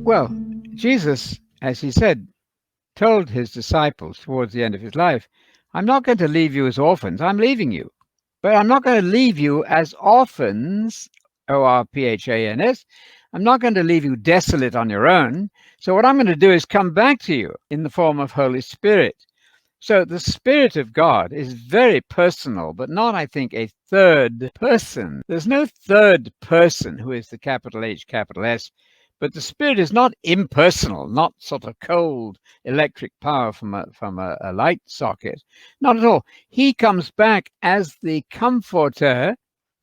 Well, Jesus, as he said, told his disciples towards the end of his life, I'm not going to leave you as orphans, I'm leaving you. But I'm not going to leave you as orphans, ORPHANS. I'm not going to leave you desolate on your own. So, what I'm going to do is come back to you in the form of Holy Spirit. So, the Spirit of God is very personal, but not, I think, a third person. There's no third person who is the capital H, capital S. But the Spirit is not impersonal, not sort of cold electric power from a light socket. Not at all. He comes back as the comforter,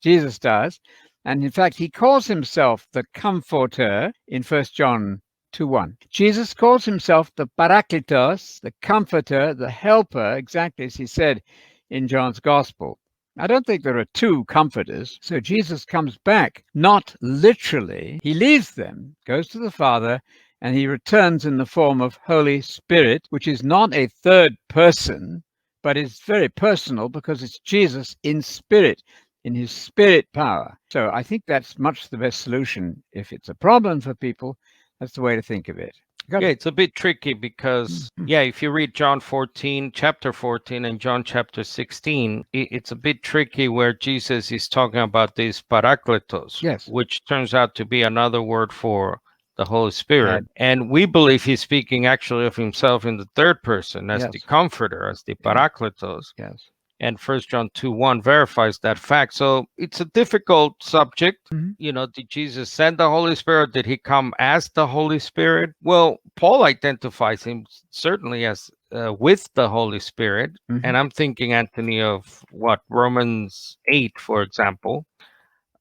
Jesus does. And in fact, he calls himself the comforter in 1 John 2:1. Jesus calls himself the Parakletos, the comforter, the helper, exactly as he said in John's gospel. I don't think there are two comforters. So Jesus comes back, not literally. He leaves them, goes to the Father, and he returns in the form of Holy Spirit, which is not a third person, but is very personal because it's Jesus in spirit, in his spirit power. So I think that's much the best solution. If it's a problem for people, that's the way to think of it. Yeah, it's a bit tricky because, Mhm. yeah, if you read John 14, chapter 14, and John chapter 16, it's a bit tricky where Jesus is talking about this Parakletos, Yes. which turns out to be another word for the Holy Spirit. Add. And we believe he's speaking actually of himself in the third person as the Yes. Comforter, as the Yes. Parakletos. Yes. And First John 2:1 verifies that fact. So it's a difficult subject. Mhm. Did Jesus send the Holy Spirit? Did he come as the Holy Spirit? Well, Paul identifies him certainly as with the Holy Spirit. Mhm. And I'm thinking, Anthony, of what Romans 8, for example,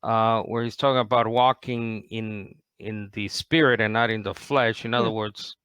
where he's talking about walking in the spirit and not in the flesh. In other Yeah. words,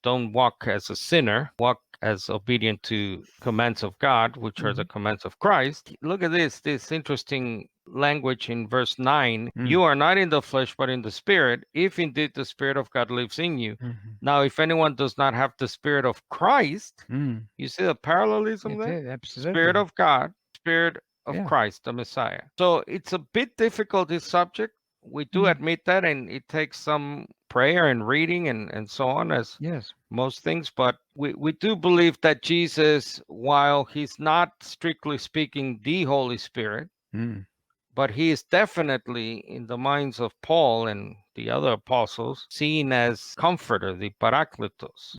don't walk as a sinner, walk as obedient to commands of God, which are the Mhm. commands of Christ. Look at this interesting language in verse 9. Mm. You are not in the flesh, but in the spirit, if indeed the Spirit of God lives in you. Mhm. Now, if anyone does not have the Spirit of Christ, Mm. you see the parallelism It there? is Spirit absolutely. of God, Spirit of Yeah. Christ, the Messiah. So it's a bit difficult, this subject. We do Mm. admit that, and it takes some prayer and reading and so on, as Yes. most things. But we do believe that Jesus, while he's not strictly speaking the Holy Spirit, Mm. but he is definitely, in the minds of Paul and the other apostles, seen as comforter, the Parakletos.